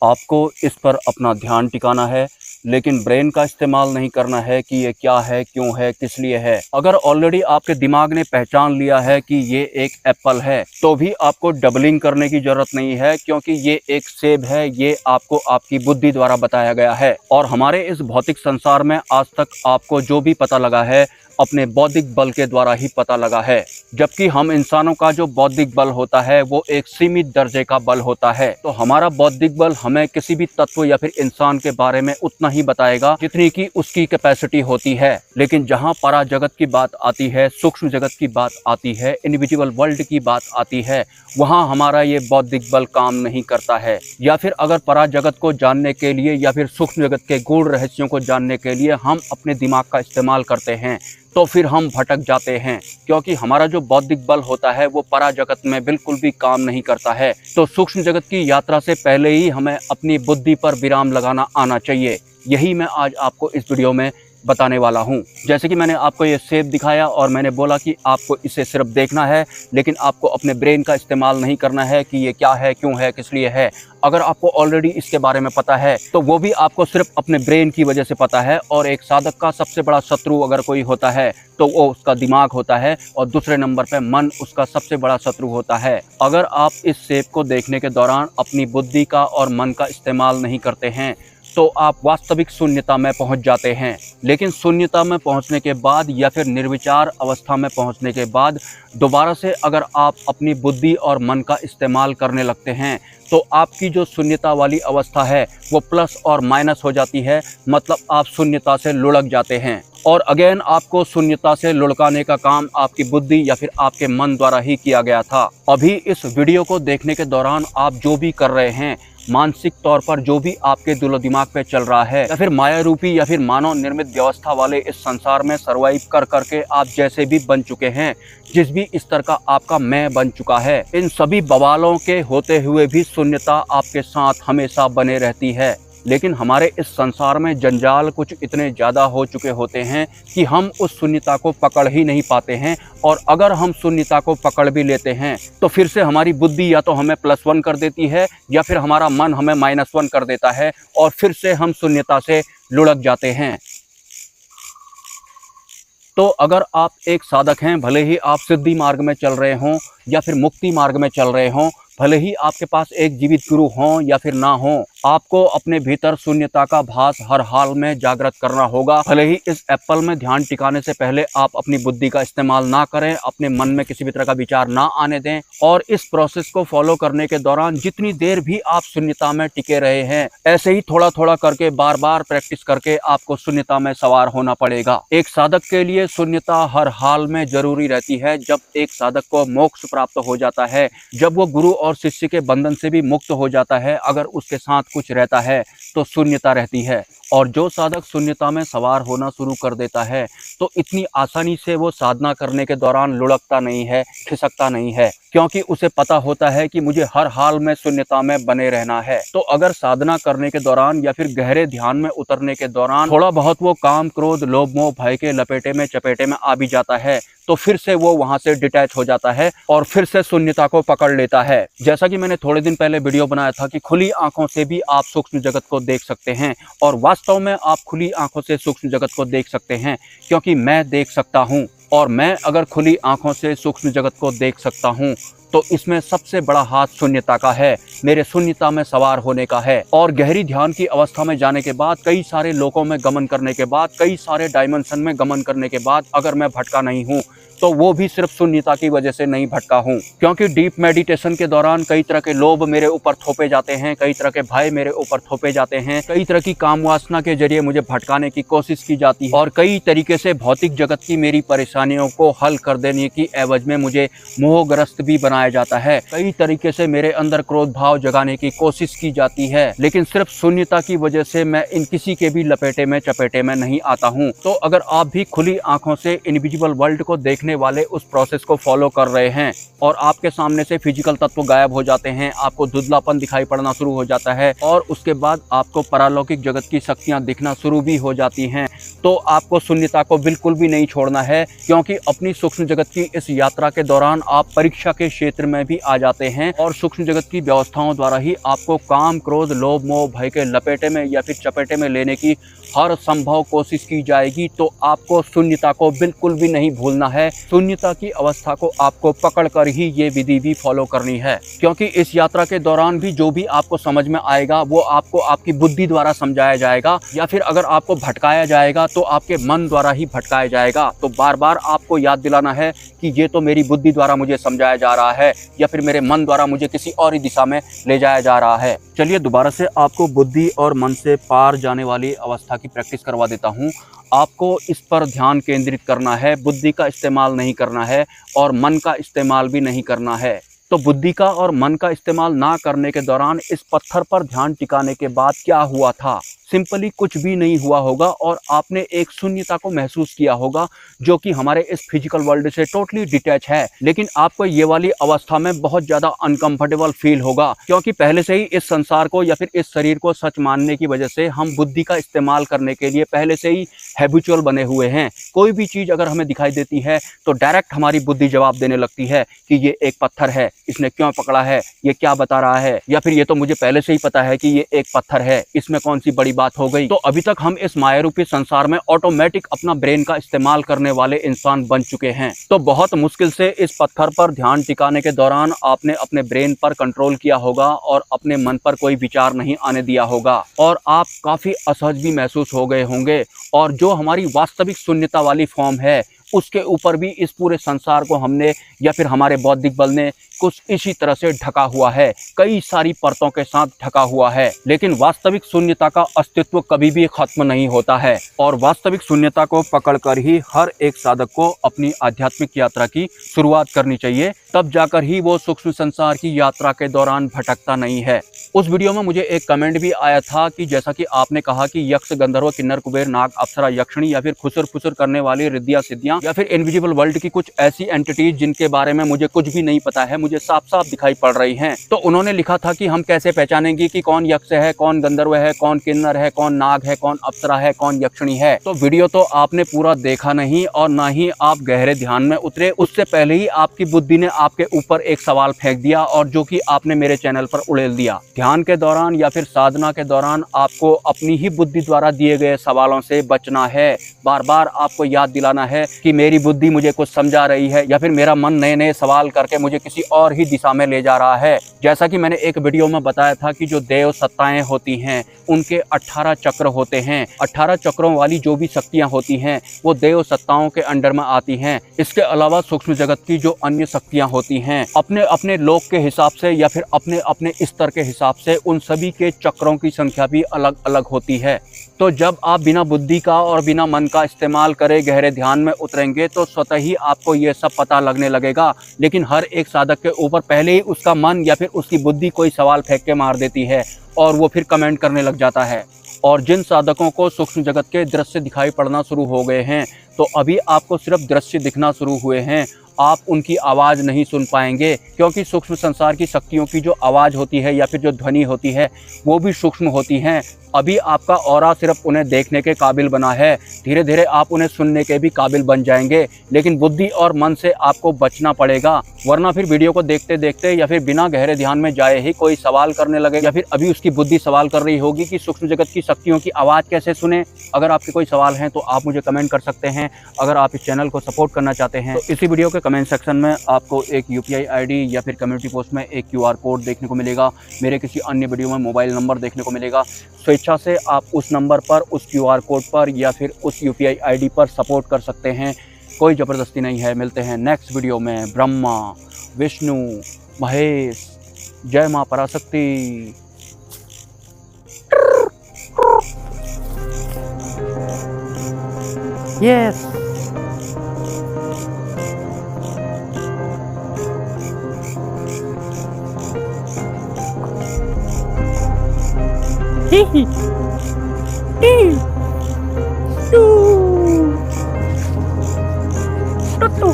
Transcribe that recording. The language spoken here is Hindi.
आपको इस पर अपना ध्यान टिकाना है, लेकिन ब्रेन का इस्तेमाल नहीं करना है कि ये क्या है, क्यों है, किस लिए है। अगर ऑलरेडी आपके दिमाग ने पहचान लिया है कि ये एक एप्पल है, तो भी आपको डबलिंग करने की जरूरत नहीं है, क्योंकि ये एक सेब है। ये आपको आपकी बुद्धि द्वारा बताया गया है। और हमारे इस भौतिक संसार में आज तक आपको जो भी पता लगा है, अपने बौद्धिक बल के द्वारा ही पता लगा है। जबकि हम इंसानों का जो बौद्धिक बल होता है वो एक सीमित दर्जे का बल होता है। तो हमारा बौद्धिक बल हमें किसी भी तत्व या फिर इंसान के बारे में उतना ही बताएगा जितनी की उसकी कैपेसिटी होती है। लेकिन जहाँ परा जगत की बात आती है, सूक्ष्म जगत की बात आती है, इंडिविजुअल वर्ल्ड की बात आती है, वहाँ हमारा ये बौद्धिक बल काम नहीं करता है। या फिर अगर परा जगत को जानने के लिए या फिर सूक्ष्म जगत के गूढ़ रहस्यों को जानने के लिए हम अपने दिमाग का इस्तेमाल करते हैं, तो फिर हम भटक जाते हैं, क्योंकि हमारा जो बौद्धिक बल होता है वो परा जगत में बिल्कुल भी काम नहीं करता है। तो सूक्ष्म जगत की यात्रा से पहले ही हमें अपनी बुद्धि पर विराम लगाना आना चाहिए। यही मैं आज आपको इस वीडियो में बताने वाला हूं। जैसे कि मैंने आपको ये सेब दिखाया और मैंने बोला कि आपको इसे सिर्फ देखना है, लेकिन आपको अपने ब्रेन का इस्तेमाल नहीं करना है कि ये क्या है, क्यों है, किस लिए है। अगर आपको ऑलरेडी इसके बारे में पता है तो वो भी आपको सिर्फ अपने ब्रेन की वजह से पता है। और एक साधक का सबसे बड़ा शत्रु अगर कोई होता है तो वो उसका दिमाग होता है, और दूसरे नंबर पे मन उसका सबसे बड़ा शत्रु होता है। अगर आप इस सेब को देखने के दौरान अपनी बुद्धि का और मन का इस्तेमाल नहीं करते हैं तो आप वास्तविक शून्यता में पहुंच जाते हैं। लेकिन शून्यता में पहुंचने के बाद या फिर निर्विचार अवस्था में पहुंचने के बाद दोबारा से अगर आप अपनी बुद्धि और मन का इस्तेमाल करने लगते हैं तो आपकी जो शून्यता वाली अवस्था है वो प्लस और माइनस हो जाती है। मतलब आप शून्यता से लुढ़क जाते हैं, और अगेन आपको शून्यता से लुढ़काने का काम आपकी बुद्धि या फिर आपके मन द्वारा ही किया गया था। अभी इस वीडियो को देखने के दौरान आप जो भी कर रहे हैं, मानसिक तौर पर जो भी आपके दिलो दिमाग पे चल रहा है, या फिर माया रूपी या फिर मानव निर्मित व्यवस्था वाले इस संसार में सरवाइव कर करके आप जैसे भी बन चुके हैं, जिस भी स्तर का आपका मैं बन चुका है, इन सभी बवालों के होते हुए भी शून्यता आपके साथ हमेशा बने रहती है। लेकिन हमारे इस संसार में जंजाल कुछ इतने ज़्यादा हो चुके होते हैं कि हम उस शून्यता को पकड़ ही नहीं पाते हैं। और अगर हम शून्यता को पकड़ भी लेते हैं तो फिर से हमारी बुद्धि या तो हमें +1 कर देती है या फिर हमारा मन हमें -1 कर देता है, और फिर से हम शून्यता से लुढ़क जाते हैं। तो अगर आप एक साधक हैं, भले ही आप सिद्धि मार्ग में चल रहे हों या फिर मुक्ति मार्ग में चल रहे हों, भले ही आपके पास एक जीवित गुरु हों या फिर ना हो, आपको अपने भीतर शून्यता का भास हर हाल में जागृत करना होगा। भले ही इस एप्पल में ध्यान टिकाने से पहले आप अपनी बुद्धि का इस्तेमाल ना करें, अपने मन में किसी भी तरह का विचार ना आने दें। और इस प्रोसेस को फॉलो करने के दौरान जितनी देर भी आप शून्यता में टिके रहे हैं, ऐसे ही थोड़ा थोड़ा करके बार बार प्रैक्टिस करके आपको शून्यता में सवार होना पड़ेगा। एक साधक के लिए शून्यता हर हाल में जरूरी रहती है। जब एक साधक को मोक्ष प्राप्त हो जाता है, जब वो गुरु और शिष्य के बंधन से भी मुक्त हो जाता है, अगर उसके साथ कुछ रहता है तो शून्यता रहती है। और जो साधक शून्यता में सवार होना शुरू कर देता है तो इतनी आसानी से वो साधना करने के दौरान लुढ़कता नहीं है, खिसकता नहीं है, क्योंकि उसे पता होता है कि मुझे हर हाल में शून्यता में बने रहना है। तो अगर साधना करने के दौरान या फिर गहरे ध्यान में उतरने के दौरान थोड़ा बहुत वो काम, क्रोध, लोभ, मोह, भय के लपेटे में चपेटे में आ भी जाता है, तो फिर से वो वहां से डिटैच हो जाता है और फिर से शून्यता को पकड़ लेता है। जैसा कि मैंने थोड़े दिन पहले वीडियो बनाया था कि खुली आंखों से भी आप सूक्ष्म जगत को देख सकते हैं, और वास्तव में आप खुली आंखों से सूक्ष्म जगत को देख सकते हैं, क्योंकि मैं देख सकता हूं। और मैं अगर खुली आंखों से सूक्ष्म जगत को देख सकता हूं तो इसमें सबसे बड़ा हाथ शून्यता का है, मेरे शून्यता में सवार होने का है। और गहरी ध्यान की अवस्था में जाने के बाद, कई सारे लोकों में गमन करने के बाद, कई सारे डायमेंशन में गमन करने के बाद अगर मैं भटका नहीं हूँ तो वो भी सिर्फ शून्यता की वजह से नहीं भटका हूँ। क्योंकि डीप मेडिटेशन के दौरान कई तरह के लोभ मेरे ऊपर थोपे जाते हैं, कई तरह के भय मेरे ऊपर थोपे जाते हैं, कई तरह की काम वासना के जरिए मुझे भटकाने की कोशिश की जाती है, और कई तरीके से भौतिक जगत की मेरी परेशानियों को हल कर देने की एवज में मुझे मोहग्रस्त भी बनाया जाता है। कई तरीके से मेरे अंदर क्रोध भाव जगाने की कोशिश की जाती है, लेकिन सिर्फ शून्यता की वजह से मैं इन किसी के भी लपेटे में चपेटे में नहीं आता हूँ। तो अगर आप भी खुली आंखों से इनविजिबल वर्ल्ड को देखने वाले उस प्रोसेस को फॉलो कर रहे हैं और आपके सामने से फिजिकल तत्व गायब हो जाते हैं, आपको धुंधलापन दिखाई पड़ना शुरू हो जाता है, और उसके बाद आपको पारलौकिक जगत की शक्तियां दिखना शुरू भी हो जाती हैं, तो आपको शून्यता को बिल्कुल भी नहीं छोड़ना है, क्योंकि अपनी सूक्ष्म जगत की इस यात्रा के दौरान आप परीक्षा के क्षेत्र में भी आ जाते हैं और सूक्ष्म जगत की व्यवस्थाओं द्वारा ही आपको काम, क्रोध, लोभ, मोह, भय के लपेटे में या फिर चपेटे में लेने की हर संभव कोशिश की जाएगी। तो आपको शून्यता को बिल्कुल भी नहीं भूलना है। शून्यता की अवस्था को आपको पकड़कर ही ये विधि भी फॉलो करनी है, क्योंकि इस यात्रा के दौरान भी जो भी आपको समझ में आएगा वो आपको आपकी बुद्धि द्वारा समझाया जाएगा, या फिर अगर आपको भटकाया जाएगा तो आपके मन द्वारा ही भटकाया जाएगा। तो बार बार आपको याद दिलाना है कि ये तो मेरी बुद्धि द्वारा मुझे समझाया जा रहा है या फिर मेरे मन द्वारा मुझे किसी और ही दिशा में ले जाया जा रहा है। चलिए दोबारा से आपको बुद्धि और मन से पार जाने वाली अवस्था की प्रैक्टिस करवा देता हूँ। आपको इस पर ध्यान केंद्रित करना है, बुद्धि का इस्तेमाल नहीं करना है और मन का इस्तेमाल भी नहीं करना है। तो बुद्धि का और मन का इस्तेमाल ना करने के दौरान इस पत्थर पर ध्यान टिकाने के बाद क्या हुआ था? सिंपली कुछ भी नहीं हुआ होगा और आपने एक शून्यता को महसूस किया होगा, जो कि हमारे इस फिजिकल वर्ल्ड से टोटली डिटैच है। लेकिन आपको ये वाली अवस्था में बहुत ज़्यादा अनकंफर्टेबल फील होगा, क्योंकि पहले से ही इस संसार को या फिर इस शरीर को सच मानने की वजह से हम बुद्धि का इस्तेमाल करने के लिए पहले से ही हैबिचुअल बने हुए हैं। कोई भी चीज़ अगर हमें दिखाई देती है तो डायरेक्ट हमारी बुद्धि जवाब देने लगती है कि ये एक पत्थर है, इसने क्यों पकड़ा है, ये क्या बता रहा है, या फिर ये तो मुझे पहले से ही पता है कि ये एक पत्थर है, इसमें कौन सी बड़ी बात हो गई। तो अभी तक हम इस माया रूपी संसार में ऑटोमेटिक अपना ब्रेन का इस्तेमाल करने वाले इंसान बन चुके हैं। तो बहुत मुश्किल से इस पत्थर पर ध्यान टिकाने के दौरान आपने अपने ब्रेन पर कंट्रोल किया होगा और अपने मन पर कोई विचार नहीं आने दिया होगा और आप काफी असहज भी महसूस हो गए होंगे। और जो हमारी वास्तविक शून्यता वाली फॉर्म है उसके ऊपर भी इस पूरे संसार को हमने या फिर हमारे बौद्धिक बल ने कुछ इसी तरह से ढका हुआ है, कई सारी परतों के साथ ढका हुआ है। लेकिन वास्तविक शून्यता का अस्तित्व कभी भी खत्म नहीं होता है और वास्तविक शून्यता को पकड़कर ही हर एक साधक को अपनी आध्यात्मिक यात्रा की शुरुआत करनी चाहिए। तब जाकर ही वो सूक्ष्म संसार की यात्रा के दौरान भटकता नहीं है। उस वीडियो में मुझे एक कमेंट भी आया था कि जैसा कि आपने कहा कि यक्ष, गंधर्व, किन्नर, कुबेर, नाग, अप्सरा, यक्षिणी या फिर खुसर फुसर करने वाली रिद्धियां, सिद्धियां या फिर इनविजिबल वर्ल्ड की कुछ ऐसी एंटिटीज जिनके बारे में मुझे कुछ भी नहीं पता है, मुझे साफ साफ दिखाई पड़ रही हैं। तो उन्होंने लिखा था कि हम कैसे पहचानेंगे कि कौन यक्ष है, कौन गंधर्व है, कौन किन्नर है, कौन नाग है, कौन अप्सरा है, कौन यक्षिणी है। तो वीडियो तो आपने पूरा देखा नहीं और ना ही आप गहरे ध्यान में उतरे। उससे पहले ही आपकी बुद्धि ने आपके ऊपर एक सवाल फेंक दिया और जो कि आपने मेरे चैनल पर उड़ेल दिया। ध्यान के दौरान या फिर साधना के दौरान आपको अपनी ही बुद्धि द्वारा दिए गए सवालों से बचना है। बार बार आपको याद दिलाना है कि मेरी बुद्धि मुझे कुछ समझा रही है या फिर मेरा मन नए नए सवाल करके मुझे किसी और ही दिशा में ले जा रहा है। जैसा कि मैंने एक वीडियो में बताया था कि जो देव सत्ताएं होती हैं उनके 18 चक्र होते हैं। 18 चक्रों वाली जो भी शक्तियां होती हैं वो देव सत्ताओं के अंडर में आती हैं। इसके अलावा सूक्ष्म जगत की जो अन्य शक्तियां होती हैं अपने अपने लोक के हिसाब से या फिर अपने अपने स्तर के हिसाब से उन सभी के चक्रों की संख्या भी अलग अलग होती है। तो जब आप बिना बुद्धि का और बिना मन का इस्तेमाल करे गहरे ध्यान में उतरेंगे तो स्वतः ही आपको ये सब पता लगने लगेगा। लेकिन हर एक साधक के ऊपर पहले ही उसका मन या फिर उसकी बुद्धि कोई सवाल फेंक के मार देती है और वो फिर कमेंट करने लग जाता है। और जिन साधकों को सूक्ष्म जगत के दृश्य दिखाई पड़ना शुरू हो गए हैं तो अभी आपको सिर्फ दृश्य दिखना शुरू हुए हैं, आप उनकी आवाज़ नहीं सुन पाएंगे, क्योंकि सूक्ष्म संसार की शक्तियों की जो आवाज़ होती है या फिर जो ध्वनि होती है वो भी सूक्ष्म होती हैं। अभी आपका ऑरा सिर्फ उन्हें देखने के काबिल बना है, धीरे धीरे आप उन्हें सुनने के भी काबिल बन जाएंगे। लेकिन बुद्धि और मन से आपको बचना पड़ेगा, वरना फिर वीडियो को देखते देखते या फिर बिना गहरे ध्यान में जाए ही कोई सवाल करने लगे या फिर अभी उसकी बुद्धि सवाल कर रही होगी कि सूक्ष्म जगत की शक्तियों की आवाज़ कैसे सुने। अगर आपके कोई सवाल हैं तो आप मुझे कमेंट कर सकते हैं। अगर आप इस चैनल को सपोर्ट करना चाहते हैं तो इसी वीडियो के कमेंट सेक्शन में आपको एक UPI ID या फिर कम्युनिटी पोस्ट में एक QR कोड देखने को मिलेगा। मेरे किसी अन्य वीडियो में मोबाइल नंबर देखने को मिलेगा। स्वेच्छा से आप उस नंबर पर, उस QR कोड पर या फिर उस UPI ID पर सपोर्ट कर सकते हैं। कोई ज़बरदस्ती नहीं है। मिलते हैं नेक्स्ट वीडियो में। ब्रह्मा, विष्णु, महेश, जय माँ Parashakti. Yes Hee hee. Tutu.